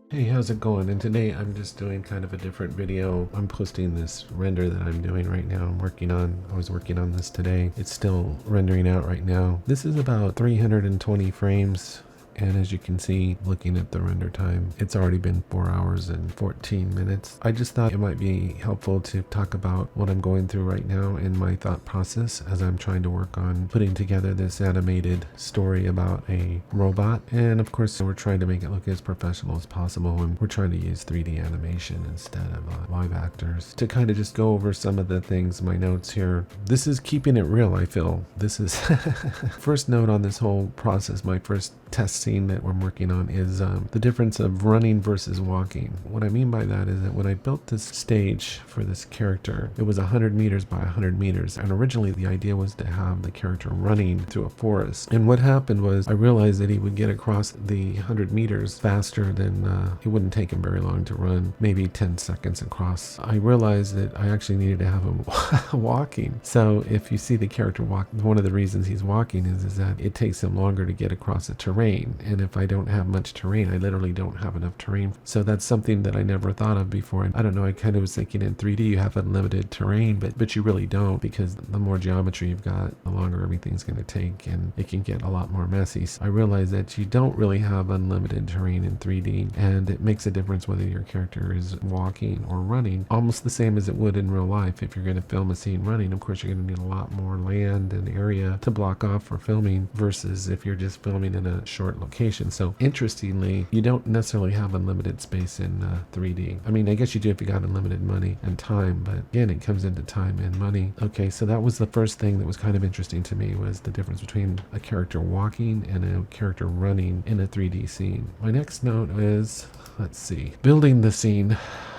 Hey, how's it going? And today I'm just doing kind of a different video. I'm posting this render that I'm doing right now. I was working on this today. It's still rendering out right now. This is about 320 frames. And as you can see, looking at the render time, it's already been 4 hours and 14 minutes. I just thought it might be helpful to talk about what I'm going through right now in my thought process as I'm trying to work on putting together this animated story about a robot. And of course, we're trying to make it look as professional as possible. And we're trying to use 3D animation instead of live actors. To kind of just go over some of the things, my notes here. This is keeping it real, I feel. This is first note on this whole process, my first test scene that we're working on is the difference of running versus walking. What I mean by that is that when I built this stage for this character, it was 100 meters by 100 meters, and originally the idea was to have the character running through a forest. And what happened was I realized that he would get across the 100 meters faster than it wouldn't take him very long to run, maybe 10 seconds across. I realized that I actually needed to have him walking. So if you see the character walk, one of the reasons he's walking is that it takes him longer to get across the terrain. And if I don't have much terrain, I literally don't have enough terrain. So that's something that I never thought of before. And I don't know, I kind of was thinking in 3D you have unlimited terrain, but you really don't, because the more geometry you've got, the longer everything's going to take, and it can get a lot more messy. So I realized that you don't really have unlimited terrain in 3D, and it makes a difference whether your character is walking or running, almost the same as it would in real life. If you're going to film a scene running, of course you're going to need a lot more land and area to block off for filming versus if you're just filming in a short location. So interestingly, you don't necessarily have unlimited space in 3D. I mean, I guess you do if you got unlimited money and time, but again, it comes into time and money. Okay, so that was the first thing that was kind of interesting to me, was the difference between a character walking and a character running in a 3D scene. My next note is, let's see, building the scene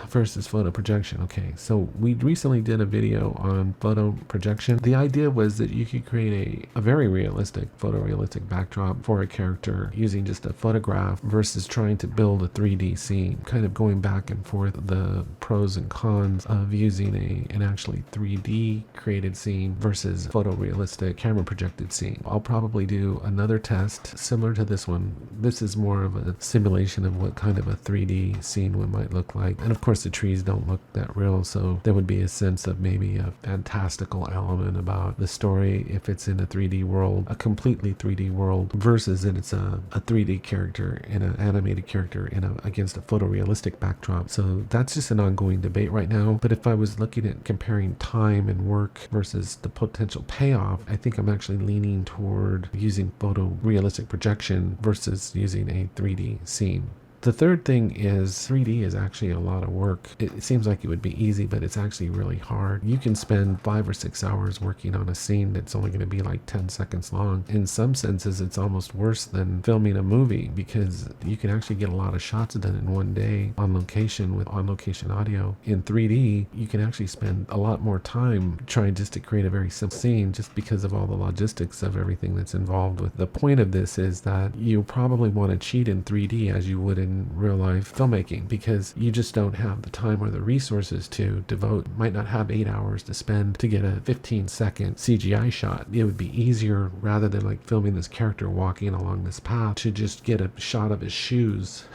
versus photo projection. Okay, so we recently did a video on photo projection. The idea was that you could create a very realistic, photorealistic backdrop for a character using just a photograph versus trying to build a 3D scene, kind of going back and forth the pros and cons of using an actually 3D created scene versus photorealistic camera projected scene. I'll probably do another test similar to this one. This is more of a simulation of what kind of a 3D scene might look like. And of course, the trees don't look that real, so there would be a sense of maybe a fantastical element about the story if it's in a 3D world, a completely 3D world, versus that it's a 3D character and an animated character against a photorealistic backdrop. So that's just an ongoing debate right now. But if I was looking at comparing time and work versus the potential payoff, I think I'm actually leaning toward using photorealistic projection versus using a 3D scene. The third thing is 3D is actually a lot of work. It seems like it would be easy, but it's actually really hard. You can spend 5 or 6 hours working on a scene that's only going to be like 10 seconds long. In some senses, it's almost worse than filming a movie, because you can actually get a lot of shots done in one day on location with on-location audio. In 3D, you can actually spend a lot more time trying just to create a very simple scene, just because of all the logistics of everything that's involved with. The point of this is that you probably want to cheat in 3D as you would in real life filmmaking, because you just don't have the time or the resources to devote. Might not have 8 hours to spend to get a 15-second CGI shot. It would be easier, rather than like filming this character walking along this path, to just get a shot of his shoes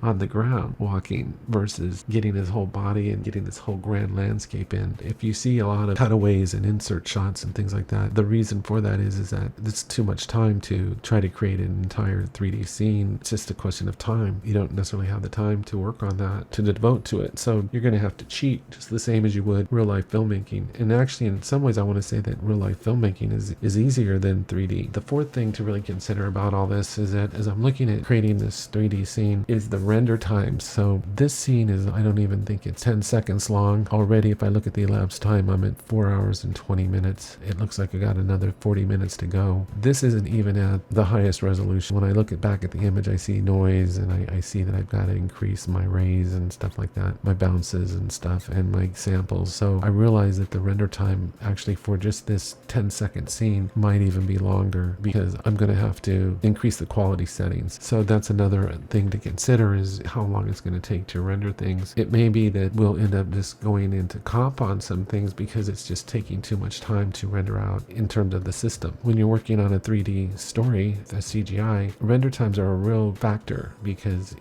on the ground walking versus getting his whole body and getting this whole grand landscape in. If you see a lot of cutaways and insert shots and things like that, the reason for that is that it's too much time to try to create an entire 3D scene. It's just a question of time. You don't necessarily have the time to work on that, to devote to it. So you're going to have to cheat just the same as you would real life filmmaking. And actually, in some ways, I want to say that real life filmmaking is easier than 3D. The fourth thing to really consider about all this is that as I'm looking at creating this 3D scene is the render time. So this scene is, I don't even think it's 10 seconds long. Already, if I look at the elapsed time, I'm at 4 hours and 20 minutes. It looks like I got another 40 minutes to go. This isn't even at the highest resolution. When I look back at the image, I see noise, and I see that I've got to increase my rays and stuff like that, my bounces and stuff, and my samples. So I realize that the render time actually for just this 10-second scene might even be longer, because I'm going to have to increase the quality settings. So that's another thing to consider, is how long it's going to take to render things. It may be that we'll end up just going into comp on some things because it's just taking too much time to render out in terms of the system. When you're working on a 3D story, a CGI, render times are a real factor factor, because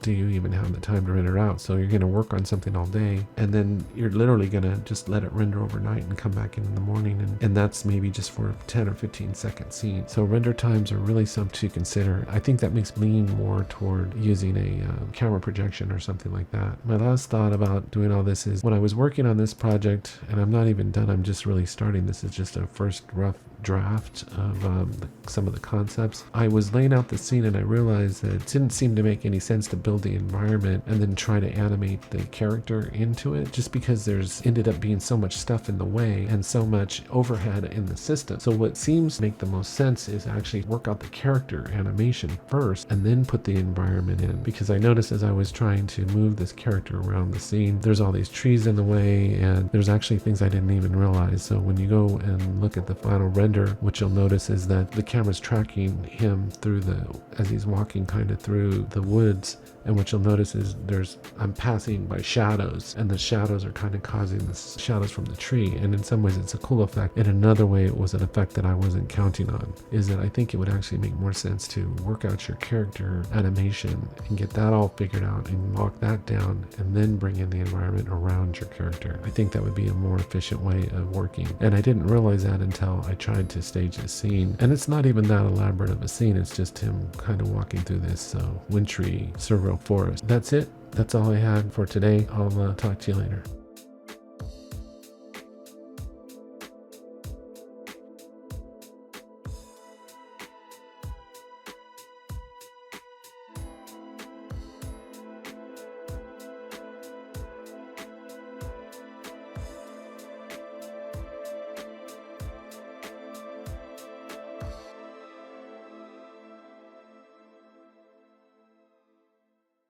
do you even have the time to render out? So you're going to work on something all day, and then you're literally going to just let it render overnight and come back in the morning, and that's maybe just for a 10 or 15 second scene. So render times are really something to consider. I think that makes me lean more toward using a camera projection or something like that. My last thought about doing all this is, when I was working on this project, and I'm not even done, I'm just really starting, this is just a first rough draft of some of the concepts. I was laying out the scene and I realized that it didn't seem to make any sense to build the environment and then try to animate the character into it, just because there's ended up being so much stuff in the way and so much overhead in the system. So what seems to make the most sense is actually work out the character animation first and then put the environment in, because I noticed as I was trying to move this character around the scene, there's all these trees in the way, and there's actually things I didn't even realize. So when you go and look at the final render, what you'll notice is that the camera's tracking him as he's walking kind of through the woods, and what you'll notice is I'm passing by shadows, and the shadows are kind of causing the shadows from the tree, and in some ways it's a cool effect. In another way, it was an effect that I wasn't counting on, is that I think it would actually make more sense to work out your character animation and get that all figured out and lock that down, and then bring in the environment around your character. I think that would be a more efficient way of working, and I didn't realize that until I tried to stage this scene. And it's not even that elaborate of a scene, it's just him kind of walking through this wintry surreal forest. That's it. That's all I had for today. I'll talk to you later.